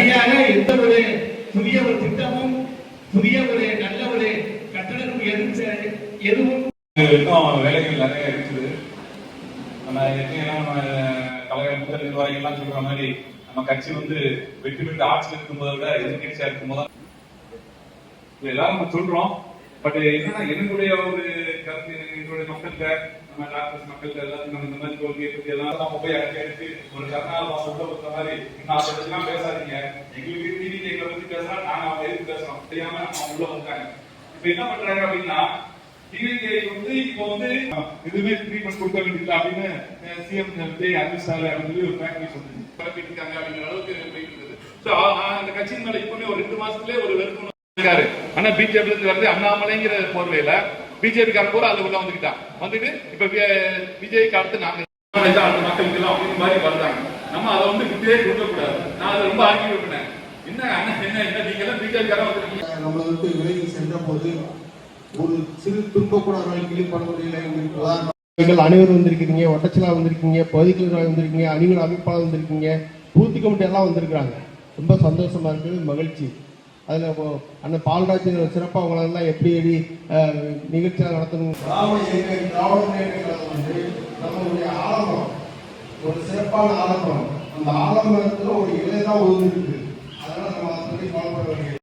எந்த ஒரு புதிய ஒரு திட்டமும் புதிய ஒரு நல்ல ஒரு கட்டணமும் எதுவும் இன்னும் வேலைகள் நிறைய இருக்குது. நம்ம கழக முதல் நிர்வாகிகள்லாம் சொல்ற மாதிரி நம்ம கட்சி வெற்றி பெற்று ஆட்சியில் இருக்கும்போதை விட எதிர்கட்சியா இருக்கும்போது எல்லாரும் நம்ம சொல்றோம். பட் என்னன்னா என்னுடைய ஒரு கருத்து, எங்களுடைய மக்கள்கிட்ட நம்ம டாக்டர்ஸ் மக்கள்கிட்ட எல்லாத்தையும் நம்ம இந்த மாதிரி தோல்வியை பத்தி எல்லாம் நம்ம போய் அடிச்சு ஒரு கருணால் மாசம் உள்ள கொடுத்த மாதிரி இன்னும் அதை பத்திலாம் பேசாதீங்க, எங்களுக்கு நீங்க எங்களை பத்தி பேசலாம், நாங்க அவங்க எதுக்கு பேசுறோம் தெரியாம அவங்க உள்ள வந்தாங்க. இப்ப என்ன பண்றாங்க அப்படின்னா டிவிகே இப்போ எதுவுமே ட்ரீட்மெண்ட் கொடுக்க வேண்டியது அப்படின்னு சிஎம் விஜய் அறிவிச்சாரு அப்படின்னு சொல்லி ஒரு ஃபேக்டரி சொல்லுங்க பரப்பிட்டு இருக்காங்க அப்படிங்கிற அளவுக்கு போயிட்டு இருக்குது. ஸோ அந்த கட்சியின் மேல இப்பவுமே ஒரு 2 மாசத்துலேயே ஒரு வெறுப்பு இருக்காரு. ஆனா பிஜேபி வந்து அண்ணாமலைங்கிற போர்வையில பிஜேபி காரன் கூட அது உள்ள வந்துட்டு இப்ப விஜய்க்கு அடுத்து நாங்க அடுத்த மக்களுக்கு எல்லாம் அப்படின்னு மாதிரி வந்தாங்க. நம்ம அதை விட்டே கொடுக்க கூடாது. நான் அதை ரொம்ப ஆர்கியூ பண்ணேன். என்ன அண்ணா என்ன நீங்க எல்லாம் பிஜேபி காரன் வந்துருக்கீங்க. நம்மளை விட்டு விலகி சென்ற போது ஒரு சிறு துன்ப கூட அவர்கள் பண்ண முடியல. உதாரணம் அனைவரும் வந்திருக்கீங்க, ஒட்டச்சலா வந்திருக்கீங்க, பகுதிகள் வந்திருக்கீங்க, அணிகள் அமைப்பாளர் வந்திருக்கீங்க, பூர்த்தி கமிட்டி எல்லாம் வந்திருக்கிறாங்க. ரொம்ப சந்தோஷமா இருக்குது, மகிழ்ச்சி. அதில் அந்த பால்ராஜ் சிறப்பாக அவங்களெல்லாம் எப்படி நிகழ்ச்சியாக நடத்தணும். நம்மளுடைய ஆலமரம் ஒரு சிறப்பான ஆலமரம், அந்த ஆலமரத்தில் ஒரு இலை தான் ஒதுங்கிருக்கு. அதனால நம்ம அதை பற்றி கவலைப்பட வேண்டியது.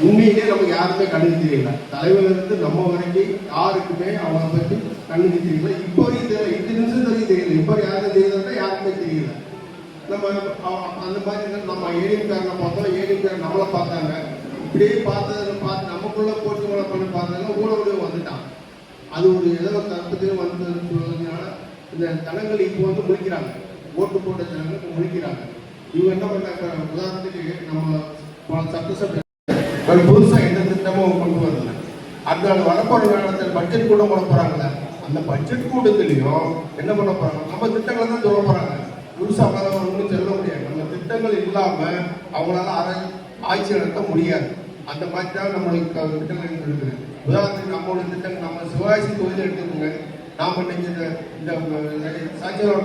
உண்மையிலே நமக்கு யாருமே கண்ணு தெரியல. தலைவர்லேருந்து நம்ம வரைக்கும் யாருக்குமே அவங்களை பற்றி கண்ணு தெரியல. இப்போ வரைக்கும் தெரியல, 8 நிமிஷம் வரைக்கும் தெரியல. இப்போ யாரும் தெரியலன்னா யாருக்குமே தெரியல. நம்ம அந்த மாதிரி நம்ம ஏடிஎம்காரனை பார்த்தோம், ஏடிஎம்காரன் நம்மளை பார்த்தாங்க. இப்படியே பார்த்து நமக்குள்ள போட்டி பண்ணி பார்த்தாங்க. ஊழலே வந்துட்டான். அது ஒரு ஏதோ தற்பத்தையும் வந்ததுனால இந்த தனங்கள் இப்போ முடிக்கிறாங்க. ஓட்டு போட்ட ஜனங்கள் இப்போ முடிக்கிறாங்க. இவங்க என்ன பண்ணாங்க, உதாரணத்துக்கு நம்ம சட்டசபை புதுசாக எந்த திட்டமும் கொண்டு வரல. அந்த வரப்போற நேரத்தில் பட்ஜெட் கூட்டம் போட போறாங்கல்ல, அந்த பட்ஜெட் கூட்டத்திலையும் என்ன பண்ண போறாங்க, நம்ம திட்டங்களை தான் சொல்ல போறாங்க. புதுசாக அவங்களால ஒன்றும் சொல்ல முடியாது. நம்ம திட்டங்கள் இல்லாம அவங்களால ஆட்சி நடத்த முடியாது. அந்த மாதிரி தான் நம்மளுக்கு திட்டங்கள் இருக்குது. உதாரணத்துக்கு நம்மளுடைய திட்டங்கள் நம்ம சிவாஜி தொகுதியில் எடுத்துக்கோங்க. நாம் இன்னைக்கு இந்த சாட்சியோட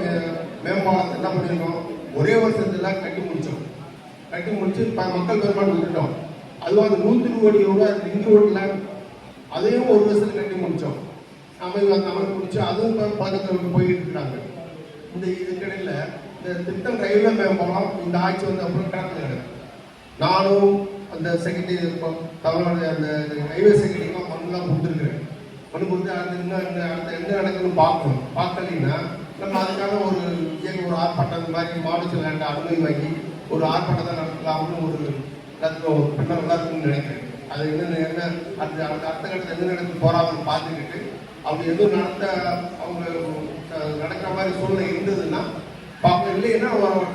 மேம்பாலத்தை என்ன பண்ணிருக்கோம், ஒரே வருஷத்துல கட்டி முடிச்சு மக்கள் பெருமாள் விட்டுட்டோம். அதுவும் அந்த 120 கோடி ரூபாய் ரிங் ரோட்ல அதையும் ஒரு வருஷத்துல கட்டி முடிச்சோம். நம்ம முடிச்சு அதுவும் பழக்கத்தில் போயிட்டு இருக்காங்க. இந்த இதுக்கிடையில இந்த திட்டம் ரயில்வே மேம்பாலம் இந்த ஆட்சி அப்புறம் கிடக்கு கிடக்கு. நானும் அந்த செக்ரட்டரி தமிழ்நாடு அந்த ரயில்வே செக்ரட்டரிலாம் மண்ணுலாம் கொடுத்துருக்குறேன். மண்ணு கொடுத்து அடுத்த என்ன நடக்குதுன்னு பார்க்கலைன்னா நம்ம அதுக்காக ஒரு ஆர்ப்பாட்டம் அந்த மாதிரி மாவட்ட லேண்டை அனுமதி வாங்கி ஒரு ஆர்ப்பாட்டத்தை நடத்தலாம்னு ஒரு நல்லா இருக்குன்னு நினைக்கிறேன். அது என்ன அடுத்த கட்டத்தில் எந்த நடந்து போறாங்கன்னு பார்த்துக்கிட்டு அவங்க எதுவும் அவங்க நடக்கிற மாதிரி சூழ்நிலை இருந்ததுன்னா பார்க்க, இல்லைன்னா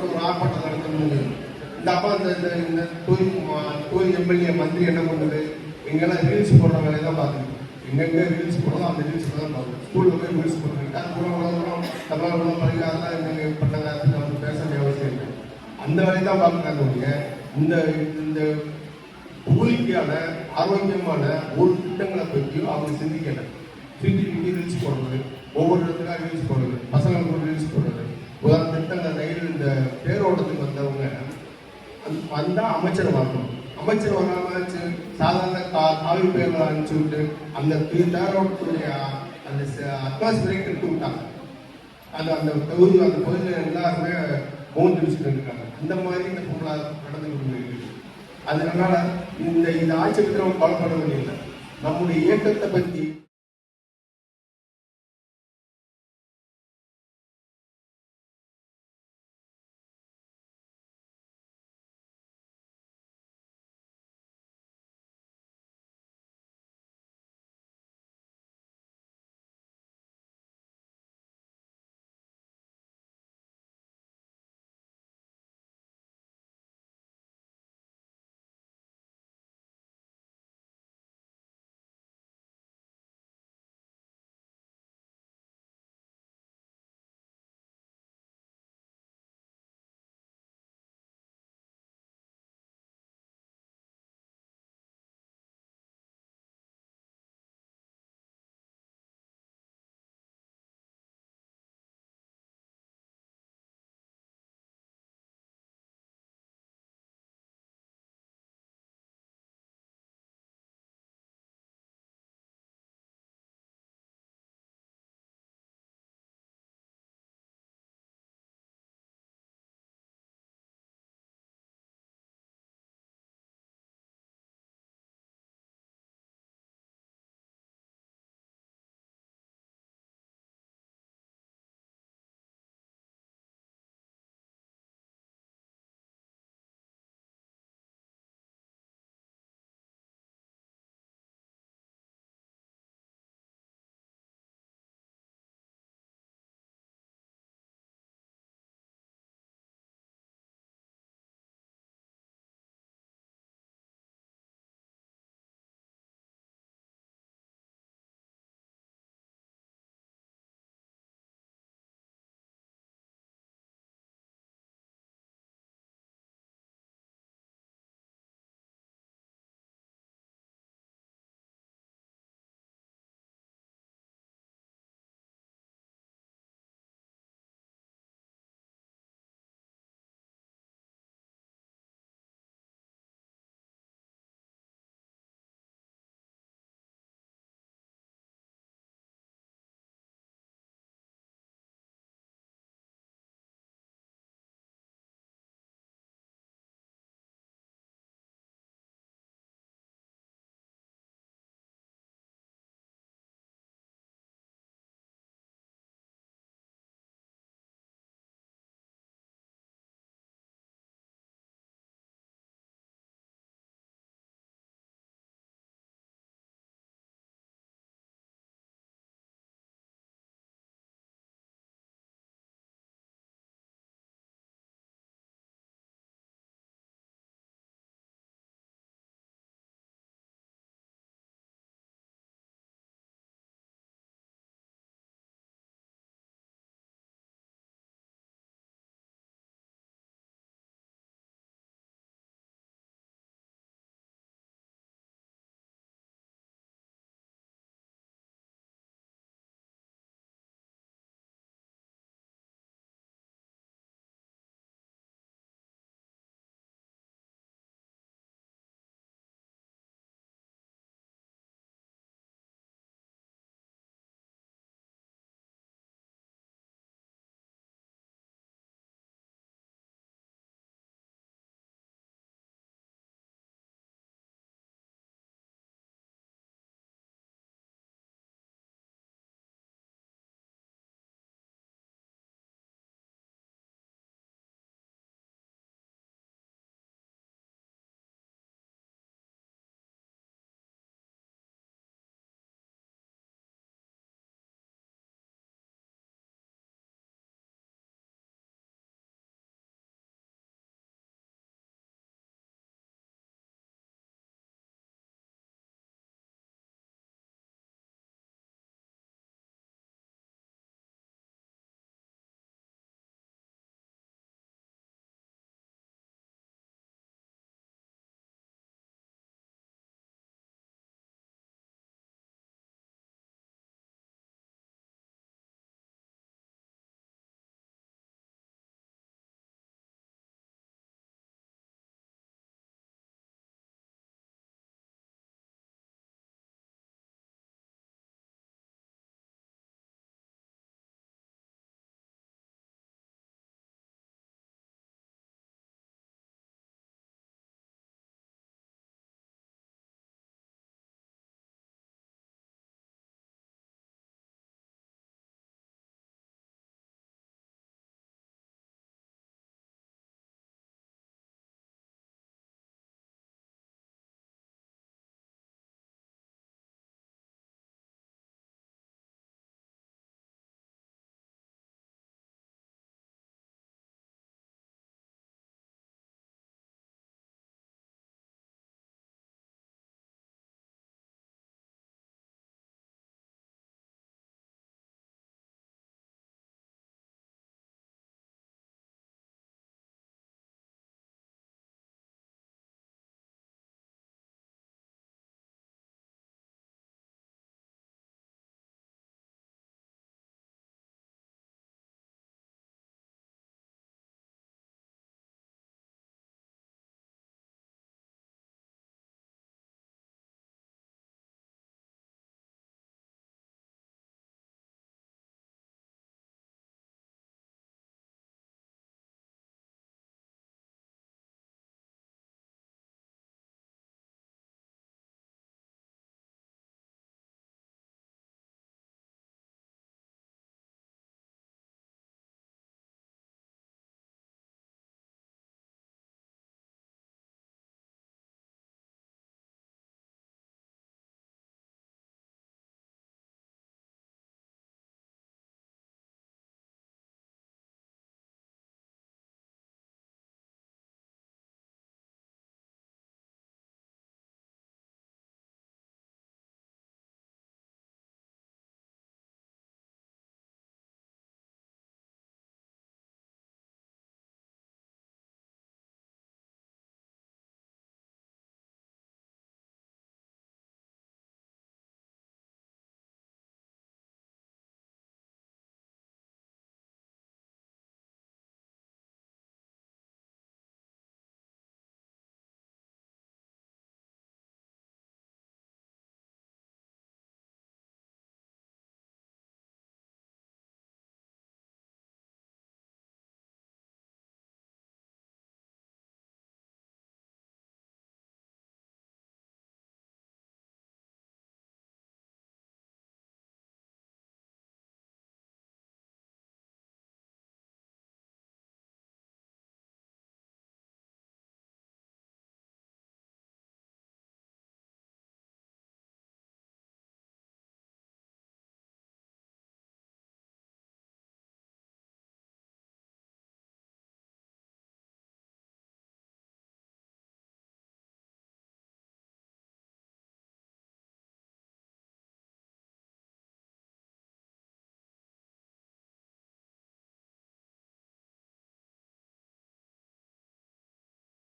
ஒரு ஆர்ப்பாட்டம் நடத்தணும். இந்த அப்பா இந்த தொகுதி எம்எல்ஏ மந்திரி என்ன பண்ணுது, எங்கெல்லாம் ரீல்ஸ் போடுற வேலையை தான் பார்க்குது. எங்கெங்க ரீல்ஸ் போடுறோம் அந்த ரீல்ஸ் தான் பார்க்குது. ஸ்கூலில் போய் ரீல்ஸ் போட்டுருக்கு. அது உலகம் தமிழ் பள்ளி அதெல்லாம் என்னங்க பண்ணாங்க நம்ம பேச வேண்டிய அவசியம் இல்லை. அந்த வேலையை தான் பார்க்குறாங்க. இந்த புகழிக்கான ஆரோக்கியமான ஒரு திட்டங்களை பற்றியும் அவங்க சிந்திக்கலை. சிந்திக்கிட்டு ரீல்ஸ் போடுறது, ஒவ்வொரு இடத்துக்காக ரீல்ஸ் போடுறது, பசங்களுக்கு ரீல்ஸ் போடுறது. உதாரணத்துக்கு அந்த ரயில் இந்த பேரோட்டத்துக்கு வந்தவங்க வந்தா அமைச்சர் வரணும், அமைச்சர் வராம சாதாரண காவி பேர்ல அனுப்பிச்சு விட்டு அந்த பேரோட்டத்துடைய அந்த அட்மாஸ்பியரை கெடுத்து விட்டாங்க. அந்த பகுதியில் எல்லாருமே மௌன் தெரிவிச்சுட்டு இருக்காங்க. அந்த மாதிரி இந்த பொருளாதாரம் நடந்து கொண்டு இருக்குது. அதனால இந்த ஆட்சி பற்றி நம்ம கவலைப்பட வேண்டியதில்லை. நம்முடைய இயக்கத்தை பற்றி